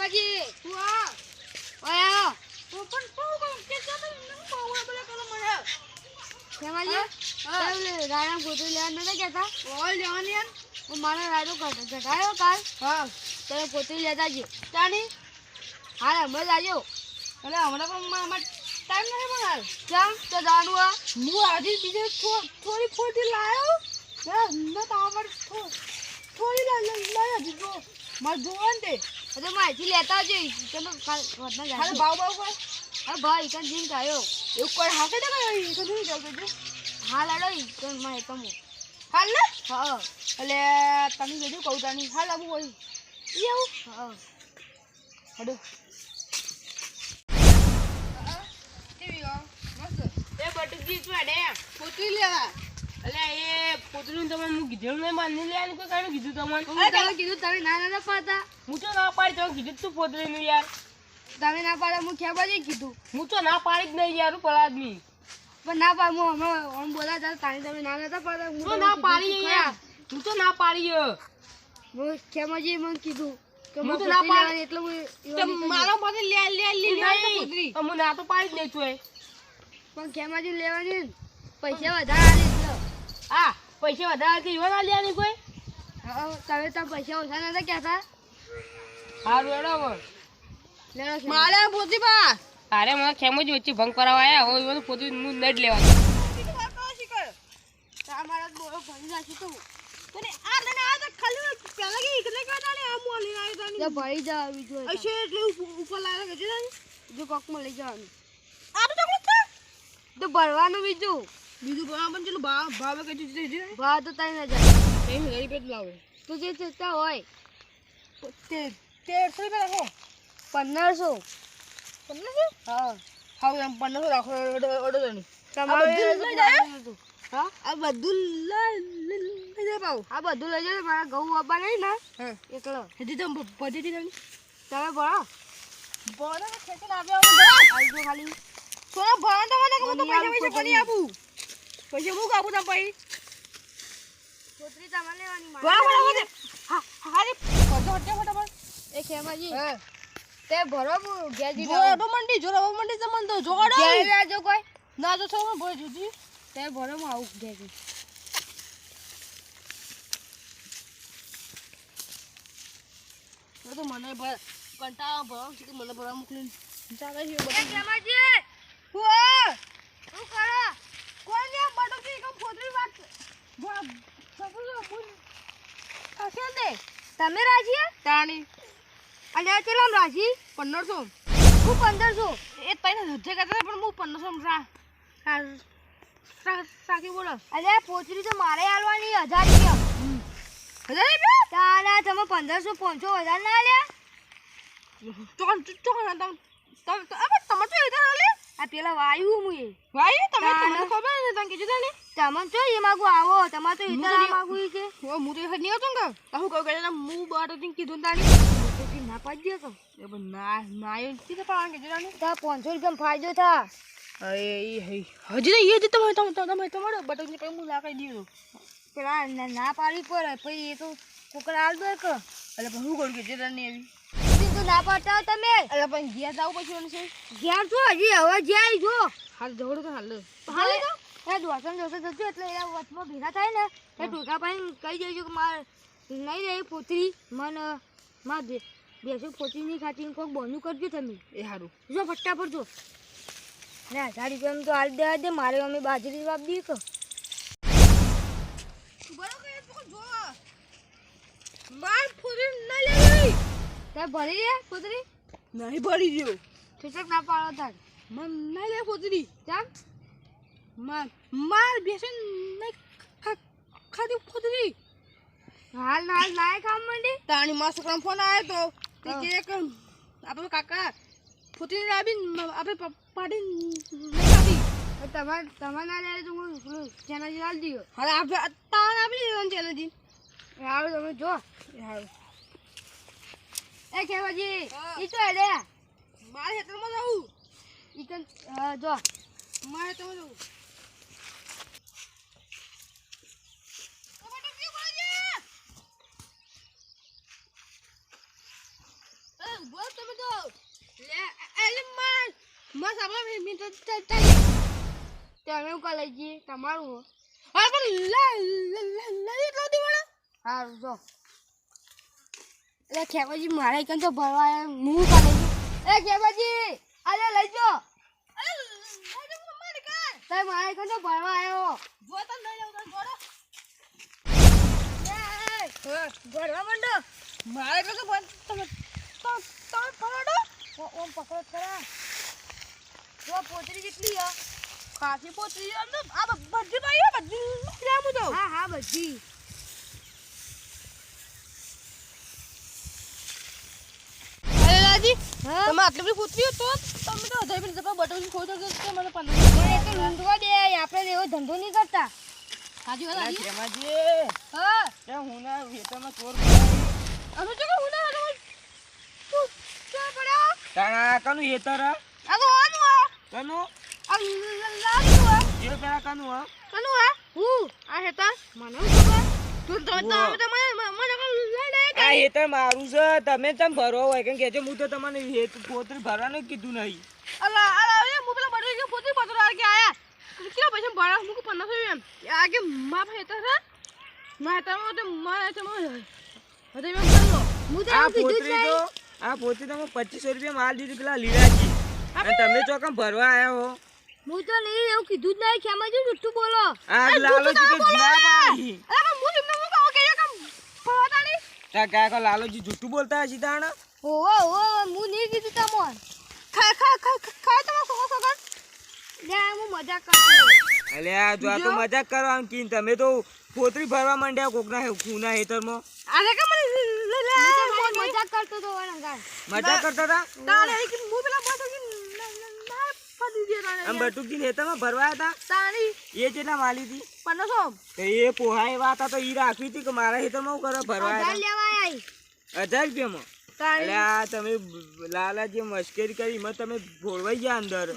ખેમાજી વાહ ઓય તો પણ કોણ કે તો નમ પાવર બોલે કલો મને ખેમાજી તમે રાણા પોતે લેવા નતા કહેતા ઓય લેવાની યાર હું મારો રાડો ઘટાયો કાલ હા તમે પોતે લેતા જ તાણી હાલ હમણાં જાજો અરે હમણાં પણ મારા ટાઈમ નથી પણ હાલ કેમ તો જાણવું આ હું આજે બીજે થોડી ફોટી લાયો યાર ન તો અમાર થોડી લાયો દીધો માર જોવાન તે તો માહિતી લેતા જઈ તમે કાલ વધના હાલ જાજો બાવ કોઈ અરે ભાઈ ઇકન જીન કાયો એવું કોઈ હાકે તો કઈ કદી જાવ કે હાલ આડો ઇકન માં તમો હાલ ને હા એટલે તમે કીધું કહું તાની હાલ આવું હોય ઈ આવું હા હડો એ બટુજી તું આડે પોતરી લેવા અલે એ પોતરીને તમે હું કીધું નહીં માની લેવાનું કોઈ કાણું કીધું તમને તમે કીધું તમે ના પાડતા હું તો ના પાડી તમે કીધું તું પોતરીનું યાર તમે ના પાડતા હું ખેમાજી કીધું હું તો ના પાડી જ નહીં યાર પલા આદમી પણ ના પાડ હું હમણાં બોલા હતા તાણી તમે ના નતા પાડતા હું તો ના પાડી યાર હું તો ના પાડી હું ખેમાજી મને કીધું કે હું તો મને ના પોતરી પાડી. લેવાની એટલે હું તો મારો પોતે લે પોતરી હું ના તો પાડી જ નહીં છું પણ ખેમાજી લેવાની ને પૈસા વધારે આલે એટલે આ પૈસા વધારે કે ઈવા ના લેવાની કોઈ હા તમે તો પૈસા ઓછા નતા કહેતા હારું એડો લેવા ખેમાજી. મારે પોતરી પા અરે મને ખેમો જ વચ્ચે ભંગ કરાવવા આયા હોય બધું પોતરી હું ન જ લેવાનું તમારા બોલો ભરી નાખી તો તને આ તને આ તો ખાલી પેલા કે એકલે કાઢા ને આ મોલી લાવી તને જો ભરી જાવ બીજું અશે એટલે ઉપર લાવે કે છે જો કોકમાં લઈ જવાનું આ તો ચોકલેટ છે તો ભરવાનું બીજું ભાવ પણ ચલો ભાવ કે છે ભાવ તો તઈ ના જાય એ હજારી પેટ લાવે તો જે ચેતા હોય તે 1300 રૂપિયા રાખો 1500 1500 હા હા એમ 1500 રાખો ઓડો જણી તમારે બધું લઈ જાય? હા આ બધું લઈ જાય ભાવ આ બધું લઈ જાવ મારા ઘઉં વાપા નહીં ને હા એકલો હજી તો પદ્ધતિ તમે તમે ભરો બોલો કે ખેતી ના આવે આવજો ખાલી સોના ભરણ તો મને કે હું તો કોની પૈસા આપું, પૈસા કોની આપું પૈસા હું આપું તમ પૈ છોકરી તમારે લેવાની વાહ મારે વાહ હા હારી ફટાફટ એ ખેમાજી હે તે ભરો હું ઘેરજી જોડો મંડી તમને તો જોડો ઘેર આવજો કોઈ ના તો છો બોલ જુજી તે ભરો હું આવું ઘેરજી તો મને કંટાળો ભરો છે કે મને ભરો મોકલીને ચાલે છે એ ખેમાજી હું શું કરો કોઈ ને બટો કે કમ ફોટરી વાત સપોઝ બોલ કાશે દે તમે રાજી તાણી અલ્યા ચલામ રાજી 1500 હું 1500 એ તઈને હજે કરતા પણ હું 1500 સાકી બોલો અલ્યા પોચરી તો મારે આલવાની 1000 રૂપિયા 1000 રૂપિયા તારા તમે 1500 500 વધારે ના આલ્યા ચોકન તમ અબે તમે તો ઇધર આલે આ પેલા વાયુ હું એ ભાઈ તમને તાને. ખબર ને તને કીધું ને તમને તો એ માગું આવો તમારે તો હું ઇધર તો આ નહીં- માગું ઈ છે ઓ મુરે હદ નહીં હતો ને કહું કહું કે હું બાર તો કીધું તાણી પોચરી ના પાડી દે તો એ પણ ના એ કીધું પણ કીધું ને તા 500 રૂપિયા ફાયદો થા હજી તો એ જ તમે તમારો બટન ને હું લાકાઈ દીધું પેલા ના પાડી પડે પછી એ તો કોકરા આલ દે કે એટલે પણ હું કરું કે જે તને એવી તો ના પાડતા હો તમે એટલે પણ ઘેર જાવ પછી છે ઘેર છો હજી હવે જાય જો હાલ જવડો તો હાલ હાલે તો એ દોસન જતો એટલે એના વચમાં ભેગા થાય ને એ ટોકા પાઈને કહી દેજો કે મારે નહીં રહી પોતરી મને માં બેસો પોતરી નહીં ખાતી કોઈક બોનું કરજો તમે એ સારું જો ફટાફટ જો ને 1000 રૂપિયામાં તો હાલ દેવા દે મારે અમે બાજરી વાપ દઈએ કે બરોબર એ તો જો માર ફૂરી ન લેવી તે ભરી રે પોતરી નહીં ભરી ગયો ઠીક ના પાડો તાર મન નહીં લે ફૂરી ચાલ માર બેસન નહીં ખાધી ફૂરી હાલ ના કામ માંડી તાણી માં છોકરાનો ફોન આવ્યો તો તે કે આપણે કાકા ફૂટી લાવી આપણે પાડી નાખી તમારે ના લે તો હું ચેનલ ચાલ દીયો હવે આપણે તાણ આપી દેવાનું ચેલેન્જ હાલો તમે જો હારું એ ખેવાજી હા. ઈ તો રે મારે હેતરમાં જવું ઈ કન જો મારે હેતરમાં જવું બોલ તમે આપણે મી તો ચાલ તમે એવું લઈ જઈએ તમારું હો. હા પણ લઈ એટલો દીવડે સારું જો એટલે ખેવાજી મારા એકન તો ભરવા આવ્યા હું કા લઈ જઈએ એ ખેવાજી આલે લઈ જો તે મારા એકન તો ભરવા આવ્યો જો તો લઈ જાવ તો જોડો ભરવા માંડો મારે તો તમે પકડો ઓમ પકડો ખરા જો પોતરી કેટલી હે ખાસી પોતરી અંદર આ બધી ભાઈ બધી લેવું તો હા હા બધી અરે રાજી હા તમે આટલી બધી પોતરી તો તમે તો હજાર રૂપિયા બટન ખોજો કે મને 15 મને એ તો લૂંટવા દે આપણે એવો ધંધો નહીં કરતા હાજી વાત હાજી ખેમાજી હા એ હું ના વેતનમાં ચોર અનુ જો હું ના તું શું પડ્યો તારા કનું હેતર આ તો આનું આ કનું આ લાડુ આ એ પેલા કનું હા કનું આ હું આ હેતા મને ખબર તું તો મને લઈ લે આ હેતર મારું છે તમે ચમ ભરો હોય કેમ કે હું તો તમને હેત પોતરી ભરવાનું કીધું નહીં અલા એ મુ પેલા બટરી કે પોતરી બટરો આ કે આયા કેટલા પૈસા ભરા મુક 50 એમ આગે માપ હેતા છે ના તમે તો મારે તો હદે મેં બોલો હું તો આ એવું કીધું જ પોતરી નહીં. તો આ પોતરી તમે 2500 રૂપિયા માલ દીધી પેલા લીલાજી અને તમે ચોકમ ભરવા આવ્યા હો હું તો નહીં એવું કીધું જ નહીં ખેમાજી જુઠ્ઠું બોલો આ લાલોજી તો જીના પાડી અલા મુ તમને મુ કહો કે કામ ભરવાતા નહીં તા કાકા લાલોજી જૂઠું બોલતા હશે તાણ ઓહો ઓહો હું નહીં કીધું તમોન ખા તમે સોગન લે હું મજાક કરતો અલ્યા જો આ તો મજાક કરવાનું કીન તમે તો પોતરી ભરવા માંડ્યા કોકના ખૂના હેતરમાં આલે કે મને લે હું તો મજાક કરતો તો વળંગાર મજાક કરતા હતા તાણે કે મુ પેલા બટો કે ના ફદી દે તાણે આમ બટુકજી હેતરમાં ભરવા હતા તાણી એ કેટલા માલી હતી 500 તો એ પોહાય વાત આ તો ઈ રાખવી હતી કે મારા હેતરમાં હું કરવા ભરવા હજાર હતા લેવા આવી 1000 રૂપિયામાં તાણી અલ્યા તમે લાલાજી મશ્કરી કરી એમાં તમે ભોળવાઈ ગયા અંદર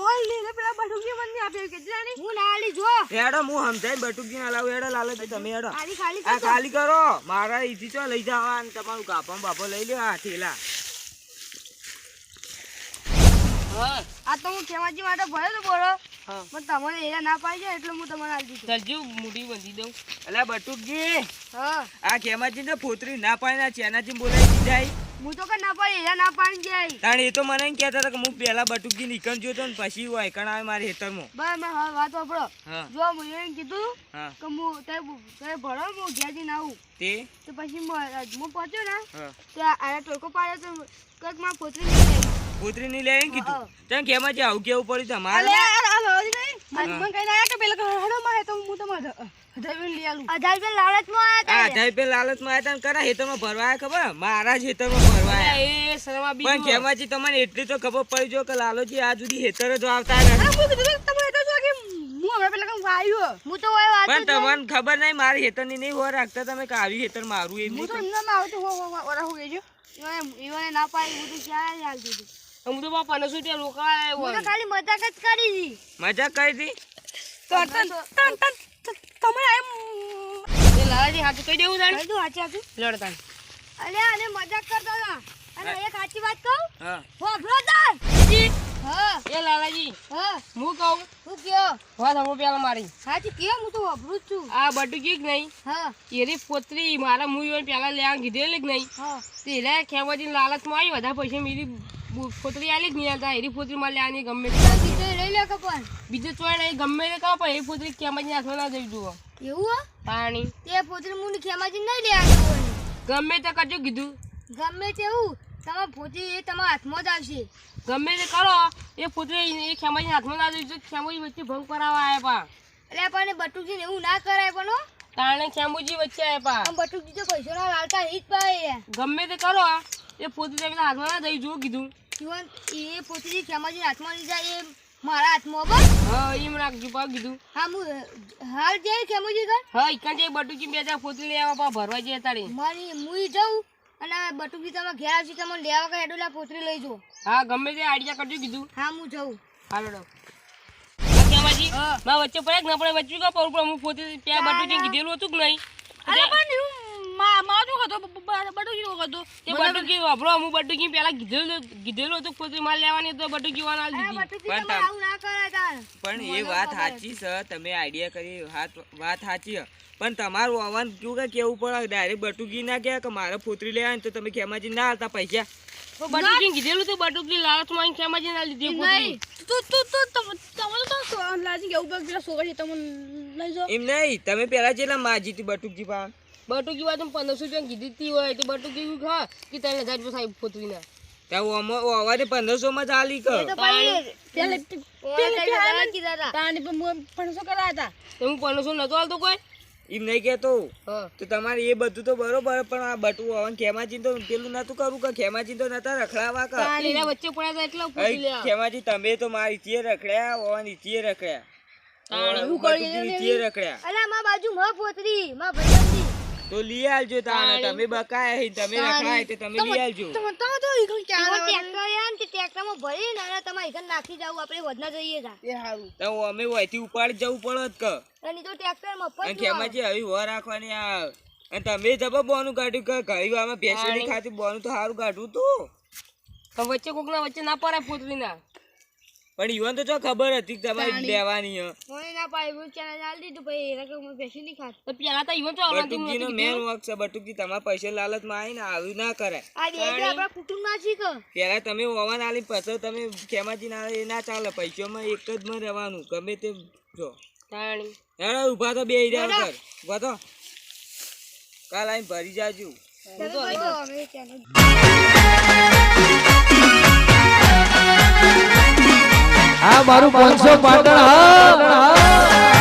ઓય લે પેલા બટો કે મને આપ્યો કે જાણી હું નાલી જો હેડો હું સમજાય બટુકજી ના લાવું હેડો લાલાજી તમે હેડો ખાલી ખાલી આ ખાલી કરો મારા ઈથી ચો લઈ જાવ અને તમારું કાપમ બાપો લઈ લ્યો આ થેલા હા આ તો હું ખેમાજી માટે ભર્યો તો બોલો હા પણ તમને એરા ના પાડી જાય એટલે હું તમને આલી દીધું જલ્દી મુઠી બંધી દઉં અલ્યા બટુકજી હા આ ખેમાજી ને પોતરી ના પાડી ચેનાજી બોલાવી દીધાઈ હું તો કે ના પાડી એરા ના પાડી જાય તાણ એ તો મને એમ કહેતા હતા કે હું પહેલા બટુકજી નીકળ જોયો તો ને પછી વાયકણ આવે મારે હેતરમાં બસ મેં હા વાત વાપરો હા જો હું એમ કીધું હા કે હું તે ભરો હું ઘેર જઈને આવું તે તો પછી હું પહોંચ્યો ને હા તો આ ટોકો પાડ્યો તો કંઈક મારા પોતરી નહીં લઈ પોતરી ની લે એમ કીધું હા. તને ખેમાજી આવું કેવું પડ્યું તમારે અલે નહીં મને કઈ ના કે પેલા હડો માં તો હું તમારે હજાર લઈ આલું 1000 રૂપિયા લાલચમાં આ આવ્યા હતા 1000 રૂપિયા લાલચમાં આવ્યા તા ને કરા હેતરમાં ભરવા આવ્યા ખબર મારા જ હેતરમાં ભરવા આવ્યા એ શરમા બી પણ ખેમાજી તમને એટલી તો ખબર પડી જો કે લાલોજી આ સુધી હેતર જ આવતા નથી હું કીધું તમે તો જો કે હું હમણાં પેલા કામ આવ્યો હું તો ઓય વાત પણ તમને ખબર નહીં મારી હેતરની નહીં હો રાખતા તમે કે આવી હેતર મારું એમ હું તો નહીં એમના આવતો ઓરા હો ગયો ઈવોને ના પાડી હું તો ક્યાં હાલ દીધું હું તો 500 રૂપિયા રોકાય હું તો ખાલી મજાક જ કરી હતી મજાક કરી હતી તમે એમ એ લાલાજી હાથ કહી દેવું તાણ કઈ દઉં હાચી હાચું લડતા અલ્યા અને મજાક કરતા હતા અને એક સાચી વાત કહું હા વાપરો તાર હા એ લાલાજી હા હું કહું તું કયો વાત હમો પેલા મારી સાચી કયો હું તો વાપરું જ છું આ બટુ કીક નહીં હા એરી પોતરી મારા મુઈ પેલા લેવા કીધેલી જ નહીં હા તે રે ખેવાજી લાલચમાં આવી વધારે પૈસા મેરી પોતરી આલી જ નહીં હતા એરી પોતરી માં લેવાની ગમે તે. બીજો લઈ લે કપન બીજું ચોય નહીં ગમે તે કહો પણ એરી પોતરી ખેવાજી હાથમાં ના જઈ જુઓ એવું હો પાણી તે પોતરી મુની ખેમાજી નહીં લે આવવાની ગમે તે કરજો કીધું ગમે તેવું તમારા પોતરી એ તમારા હાથમાં જ આવશે ગમે તે કરો એ પોતરી એ ખેમાજી હાથમાં ના જઈ ખેમાજી વચ્ચે ભંગ કરાવવા આવ્યા એટલે પણ બટુકજી એવું ના કરાય પણ હો. તાણે ખેમુજી વચ્ચે આવ્યા આમ બટુકજી તો પૈસો ના લાલતા હિત પાય ગમે તે કરો એ પોતરી તમે હાથમાં ના જઈ જુઓ કીધું જીવન એ પોતરી ખેમાજી હાથમાં લઈ જાય એ મારા હાથમાં બસ હા એમ રાખજો પા કીધું હા હું હાલ જઈ ખેમુજી ઘર હા ઇકન જે બટુજી બે હજાર પોતરી લેવા પા ભરવા જઈએ તારે મારી મુઈ જાઉં અને બટુકજી તમે ઘેર આવશે તમે લેવા કે હેડુલા પોતરી લઈ જો હા ગમે તે આઈડિયા કરજો કીધું હા હું જાઉં હાલો ખેમાજી માં વચ્ચે પડે કે ના પડે વચ્ચે કો પર હું પોતે ત્યાં બટુજી કીધેલું હતું કે નહીં અરે પણ માં શું હતો બટુકી નો હતો તે બટુકી વાપરો હું બટુકી પેલા કીધેલું હતું પોતરી માલ લેવાની તો બટુકી વાળા અરે દીધી બટુકી પણ તમારે આવું ના કરાય તાર. પણ એ વાત સાચી છે તમે આઈડિયા કરી વાત સાચી છે પણ તમારું આવવાનું કેવું કે કેવું પડે ડાયરેક્ટ બટુકી ના કહે કે મારે પોતરી લેવાની તો તમે ખેમાજી ના આવતા પૈસા તો બટુકી કીધેલું તું બટુકી લાલચમાં ખેમાજી ના લીધી પોતરી નહીં તું લાજી કેવું પેલા છોકરા છે તમે લઈ જાઓ એમ નહીં તમે પેલા જેટલા માજી હતી બટુકજી પા બટુકી વાત 1500 રૂપિયા કીધી હતી હોય તો બટુકી ખા કે 3000 રૂપિયા સાહેબ પોતરી ના ત્યાં અવાજે 1500 માં ચાલી કર એ તો ભાઈ પેલે પેલા કીધા હતા. તાણી પણ 500 કરાયા હતા તો હું 1500 નતો હાલતો કોઈ એમ નહીં કેતો હા તો તમારે એ બધું તો બરોબર પણ આ બટુ આવવાનું ખેમાજી તો પેલું નતું કરવું કે ખેમાજી તો નતા રખડાવા કા એના વચ્ચે પડ્યા હતા એટલે પોતરી લે ખેમાજી તમે તો મારી ચીએ રખડ્યા ઓવાની ચીએ રખડ્યા બટુકીની ચીએ રખડ્યા અલા માં બાજુ માં પોતરી માં ભાઈ તો લઈ આલજો તાણે તમે બકાયા હી તમે રખડાય તો તમે લઈ આલજો તમે તો ઈગલ ક્યાં ટ્રેક્ટર યાર તે ટ્રેક્ટરમાં ભરીને અને તમારે ઘર નાખી જાવ આપણે વધના જઈએ તા એ હારું તો અમે વહીથી ઉપાડી જવું પડત કે અને તો ટ્રેક્ટર અને મફત ખેમાજી આવી હો રાખવાની આ અને તમે જબર બોનું કાઢ્યું કે ઘડી આમાં ભેંસોની ખાતી બોનું તો સારું કાઢવું તું પણ વચ્ચે કોકના વચ્ચે ના પડાય પોતરી ના પણ ઈવન તો જો ખબર હતી કે તમારે લેવાની હે મને ના પાડ્યું ચેનલ આલ દીધું ભાઈ એને કે હું બેસી નહીં ખાત તો પેલા તો ઈવન તો આવવાનું બટુકજીનો મેન વર્ક છે બટુકજી તમારા પૈસા લાલચમાં આવીને આવ્યું ના કરાય આ બે આપણા કુટુંબ ના છી કે પેલા તમે હોવાન આલી પછી તમે ખેમાજી ના એ ના ચાલે પૈસામાં એક જ માં રહેવાનું ગમે તે જો તાણી હેડો ઉભા તો બે રહ્યા કર ઉભા તો કાલ આવીને ભરી જાજો અમે ચેનલ આ મારું 500 પાટણ હા